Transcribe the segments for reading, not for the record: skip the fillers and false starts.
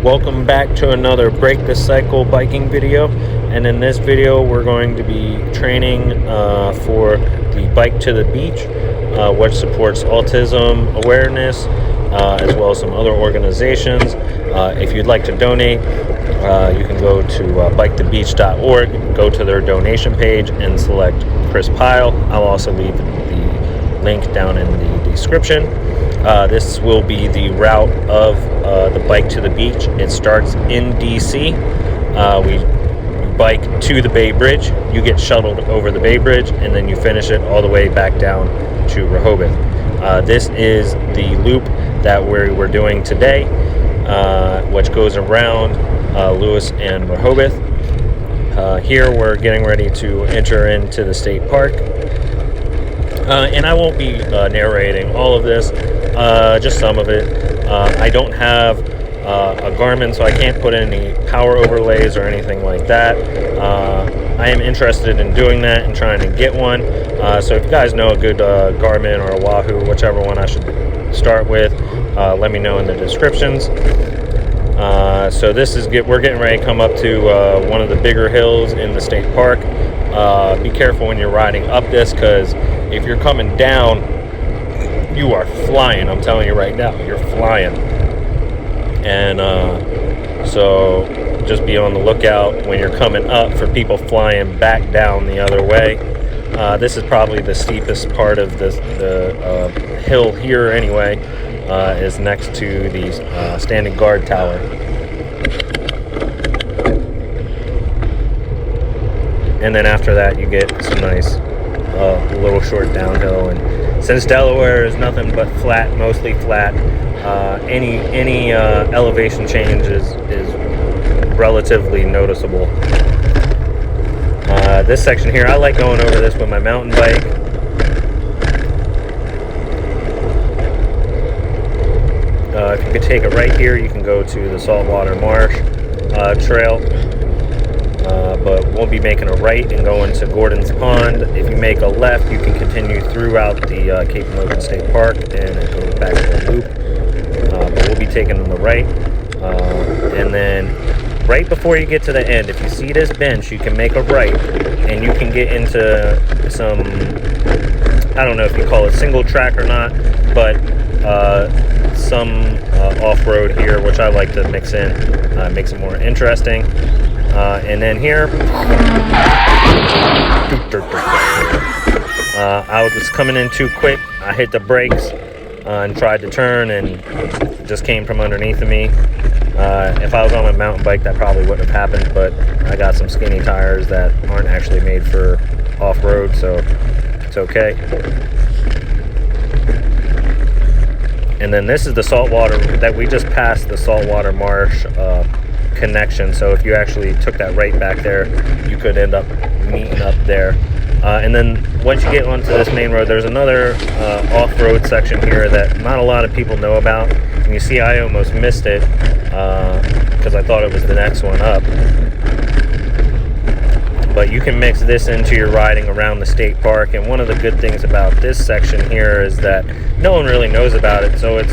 Welcome back to another Break the Cycle biking video, and in this video we're going to be training for the Bike to the Beach, which supports autism awareness as well as some other organizations. If you'd like to donate, you can go to bikethebeach.org, go to their donation page and select Chris Pyle. I'll also leave the link down in the description. This will be the route of the Bike to the Beach. It starts in DC. We bike to the Bay Bridge. You get shuttled over the Bay Bridge, and then you finish it all the way back down to Rehoboth. This is the loop that we're doing today, which goes around Lewes and Rehoboth. Here we're getting ready to enter into the state park. And I won't be narrating all of this, just some of it. I don't have a Garmin, so I can't put any power overlays or anything like that. I am interested in doing that and trying to get one. So if you guys know a good Garmin or a Wahoo, whichever one I should start with, let me know in the descriptions. So this is we're getting ready to come up to one of the bigger hills in the state park. Be careful when you're riding up this, because if you're coming down, you are flying. I'm telling you right now, you're flying. And so just be on the lookout when you're coming up for people flying back down the other way. This is probably the steepest part of the hill here anyway, is next to the standing guard tower. And then after that you get some nice little short downhill. And since Delaware is nothing but flat, mostly flat, any elevation change is relatively noticeable. This section here, I like going over this with my mountain bike. If you could take it right here, you can go to the Saltwater Marsh trail. But won't be making a right and going to Gordon's Pond. If you make a left, you can continue throughout the Cape and Logan State Park, and it goes back to the loop. But we'll be taking the right. And then right before you get to the end, if you see this bench, you can make a right, and you can get into some, I don't know if you call it single track or not, but some off-road here, which I like to mix in, makes it more interesting. And then here, I was coming in too quick. I hit the brakes and tried to turn, and it just came from underneath of me. If I was on my mountain bike, that probably wouldn't have happened, but I got some skinny tires that aren't actually made for off-road, so it's okay. And then this is the saltwater that we just passed, the Saltwater Marsh connection. So if you actually took that right back there, you could end up meeting up there. And then once you get onto this main road, there's another off-road section here that not a lot of people know about. And you see I almost missed it because I thought it was the next one up. But you can mix this into your riding around the state park. And one of the good things about this section here is that no one really knows about it. So it's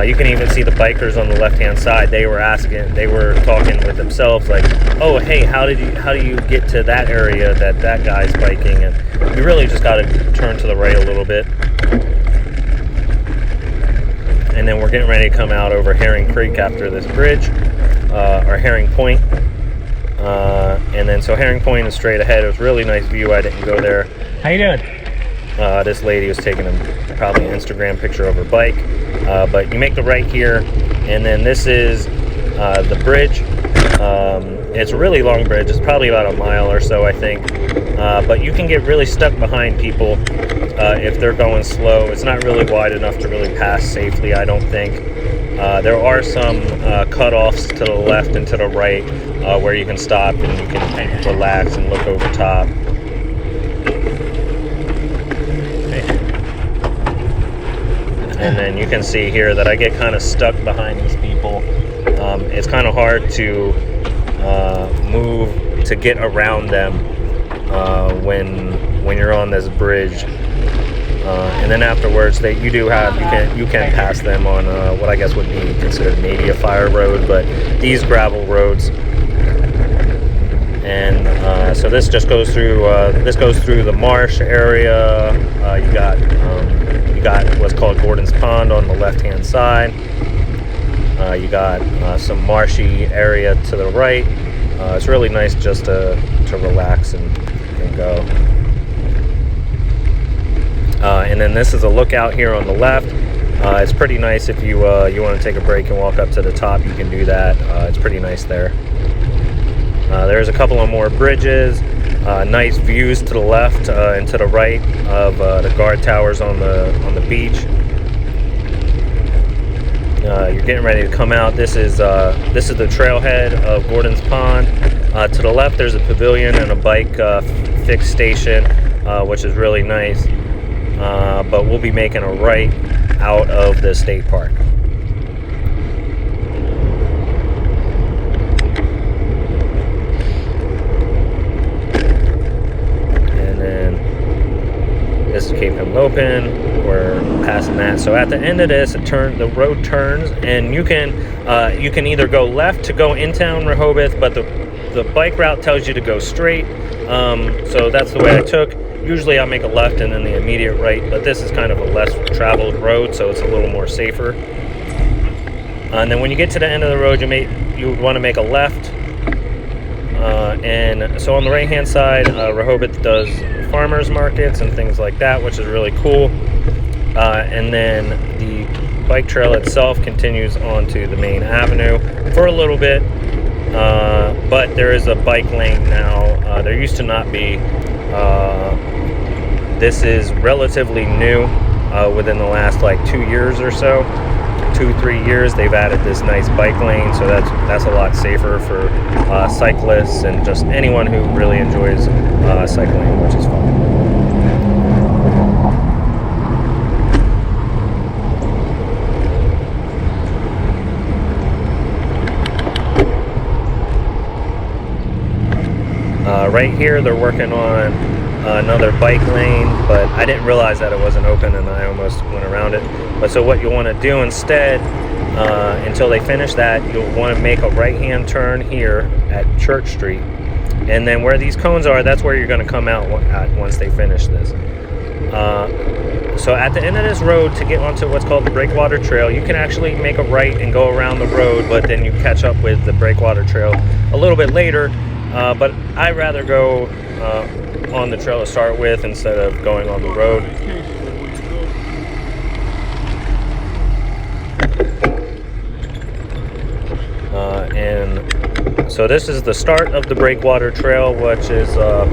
you can even see the bikers on the left-hand side. They were talking with themselves, like, "Oh, hey, how do you get to that area that guy's biking?" And you really just got to turn to the right a little bit. And then we're getting ready to come out over Herring Creek after this bridge, or Herring Point. And then so Herring Point is straight ahead. It was a really nice view. I didn't go there. How you doing? This lady was taking probably an Instagram picture of her bike. But you make the right here, and then this is the bridge. It's a really long bridge. It's probably about a mile or so, I think. But you can get really stuck behind people if they're going slow. It's not really wide enough to really pass safely, I don't think. There are some cutoffs to the left and to the right where you can stop and you can relax and look over top. And then you can see here that I get kind of stuck behind these people. It's kind of hard to move to get around them when you're on this bridge. And then afterwards, you can pass them on what I guess would be considered maybe a fire road, but these gravel roads. And so this just goes through the marsh area. You got what's called Gordon's Pond on the left-hand side. You got some marshy area to the right. It's really nice just to relax and go. And then this is a lookout here on the left. It's pretty nice if you want to take a break and walk up to the top. You can do that. It's pretty nice there. There's a couple of more bridges. Nice views to the left and to the right of the guard towers on the beach. You're getting ready to come out. This is the trailhead of Gordon's Pond. To the left, there's a pavilion and a bike fixed station, which is really nice. But we'll be making a right out of the state park. And then this is Cape Henlopen. We're passing that. So at the end of this, the road turns, and you can either go left to go in town Rehoboth, but the bike route tells you to go straight. So that's the way I took. Usually I'll make a left and then the immediate right, but this is kind of a less traveled road, so it's a little more safer. And then when you get to the end of the road, you want to make a left. And so on the right-hand side, Rehoboth does farmers markets and things like that, which is really cool. And then the bike trail itself continues onto the main avenue for a little bit, but there is a bike lane now. There used to not be. This is relatively new, within the last like 2 years or so. 2-3 years they've added this nice bike lane, so that's a lot safer for cyclists and just anyone who really enjoys cycling, which is fun. Right here they're working on another bike lane, but I didn't realize that it wasn't open and I almost went around it. But so what you want to do instead, until they finish that, you'll want to make a right-hand turn here at Church Street, and then where these cones are, that's where you're going to come out once they finish this. So at the end of this road, to get onto what's called the Breakwater Trail, you can actually make a right and go around the road, but then you catch up with the Breakwater Trail a little bit later. But I'd rather go on the trail to start with instead of going on the road. And so this is the start of the Breakwater Trail, which is a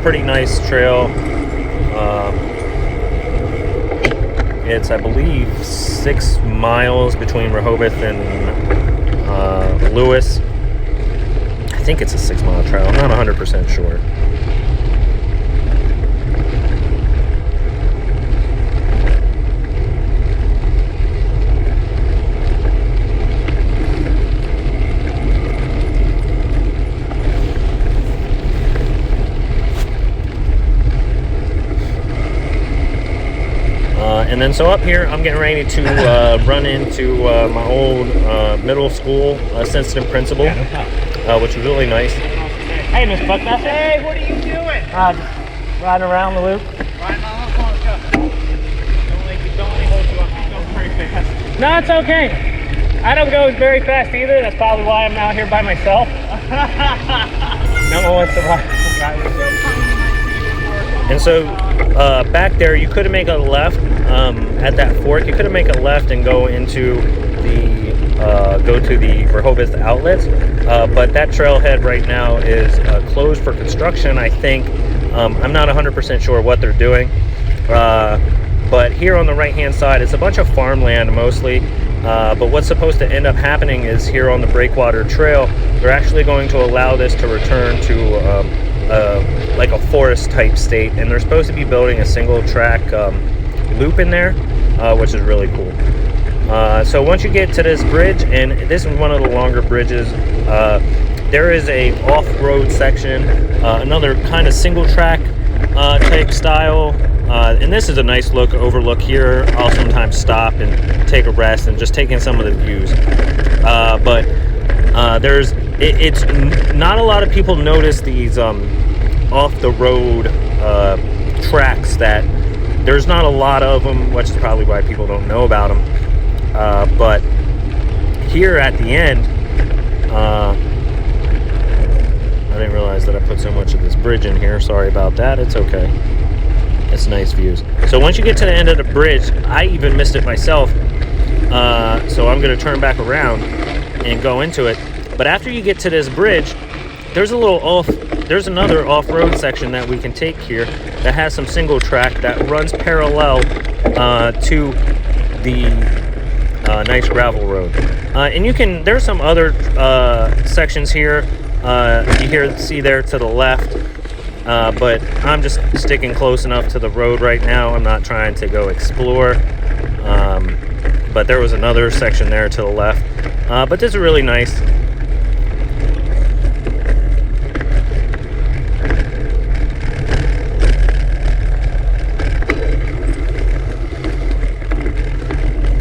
pretty nice trail. It's, I believe, 6 miles between Rehoboth and Lewes. I think it's a 6-mile trail. I'm not 100% sure. And then so up here, I'm getting ready to run into my old middle school assistant principal, which was really nice. Hey, Mr. Buckmaster. Hey, what are you doing? Just riding around the loop. Riding on the corner, go. Don't let me hold you up. You're going pretty fast. No, it's okay. I don't go very fast either. That's probably why I'm out here by myself. No one wants to ride. And so back there, you could make a left at that fork. You could make a left and go into the Rehoboth outlets, but that trailhead right now is closed for construction, I think. I'm not 100% sure what they're doing, but here on the right hand side, it's a bunch of farmland mostly, but what's supposed to end up happening is here on the Breakwater Trail, they're actually going to allow this to return to like a forest type state, and they're supposed to be building a single track loop in there, which is really cool. So once you get to this bridge, and this is one of the longer bridges, there is a off-road section, another kind of single track type style And this is a nice overlook here. I'll sometimes stop and take a rest and just take in some of the views. But it's not a lot of people notice these off the road tracks. That there's not a lot of them, which is probably why people don't know about them. But here at the end, I didn't realize that I put so much of this bridge in here. Sorry about that. It's okay. It's nice views. So once you get to the end of the bridge, I even missed it myself. So I'm going to turn back around and go into it. But after you get to this bridge, there's another off-road section that we can take here that has some single track that runs parallel to the nice gravel road. And there's some other sections here. You see there to the left. But I'm just sticking close enough to the road right now. I'm not trying to go explore. But there was another section there to the left. But this is really nice.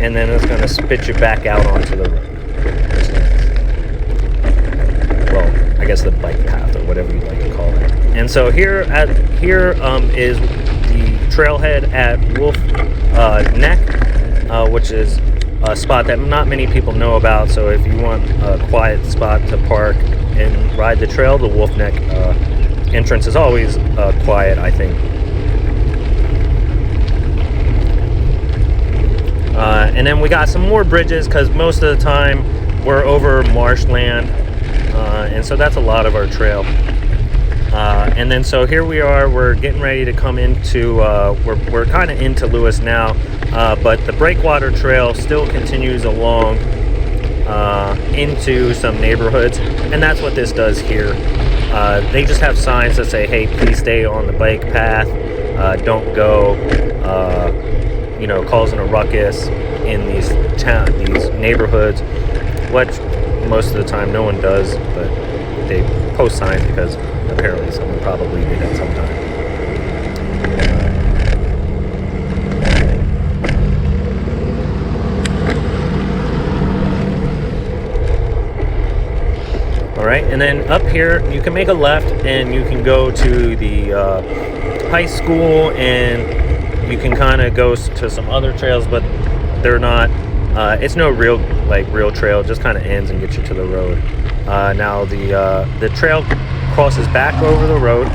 And then it's going to spit you back out onto the road. Well, I guess the bike path or whatever you'd like to call it. And so here is the trailhead at Wolf Neck, which is a spot that not many people know about. So if you want a quiet spot to park and ride the trail, the Wolf Neck entrance is always quiet, I think. And then we got some more bridges because most of the time we're over marshland, and so that's a lot of our trail. And then so here we are, we're getting ready to come into, we're kind of into Lewes now, but the breakwater trail still continues along into some neighborhoods, and that's what this does here. They just have signs that say, hey, please stay on the bike path, don't go, causing a ruckus in these neighborhoods, which most of the time no one does, but they post signs because apparently someone probably did at some time. All right, and then up here you can make a left and you can go to the high school, and you can kind of go to some other trails, but they're not, it's no real trail, just kind of ends and gets you to the road. Now the trail crosses back over the road,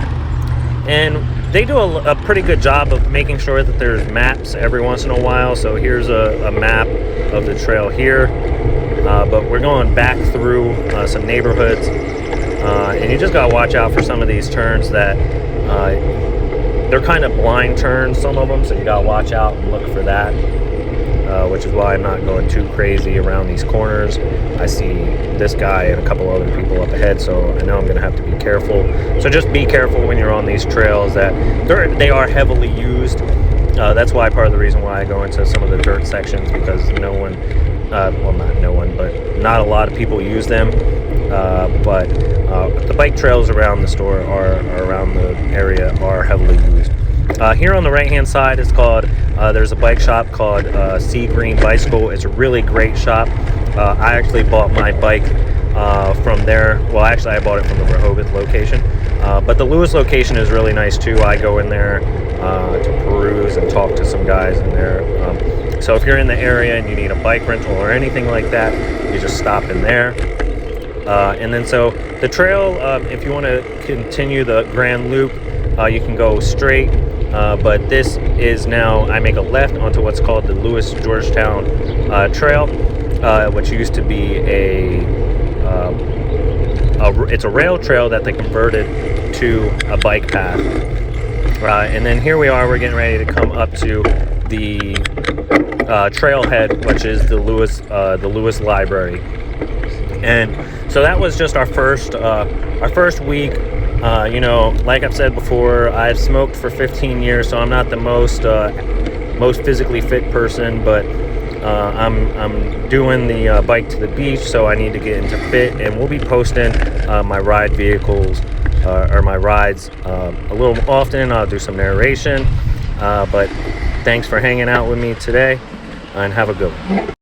and they do a pretty good job of making sure that there's maps every once in a while. So here's a map of the trail here, but we're going back through some neighborhoods, and you just gotta watch out for some of these turns that they're kind of blind turns, some of them, so you gotta watch out and look for that, which is why I'm not going too crazy around these corners. I see this guy and a couple other people up ahead, so I know I'm gonna have to be careful. So just be careful when you're on these trails that they are heavily used. That's why part of the reason why I go into some of the dirt sections, because not a lot of people use them. But the bike trails around the store around the area are heavily used. Here on the right hand side is called, there's a bike shop called Sea Green Bicycle. It's a really great shop. I actually bought my bike from there. Well, actually I bought it from the Rehoboth location, but the Lewes location is really nice too. I go in there to peruse and talk to some guys in there. So if you're in the area and you need a bike rental or anything like that, you just stop in there. And then so the trail, if you want to continue the Grand Loop, you can go straight, but this is now, I make a left onto what's called the Lewes Georgetown Trail, which used to be it's a rail trail that they converted to a bike path. And then here we are, we're getting ready to come up to the trailhead, which is the Lewes Library. And so that was just our first week. Like I've said before, I've smoked for 15 years, so I'm not the most physically fit person, but I'm doing the bike to the beach, so I need to get into fit, and we'll be posting my ride vehicles or my rides a little often. I'll do some narration, But thanks for hanging out with me today, and have a good one.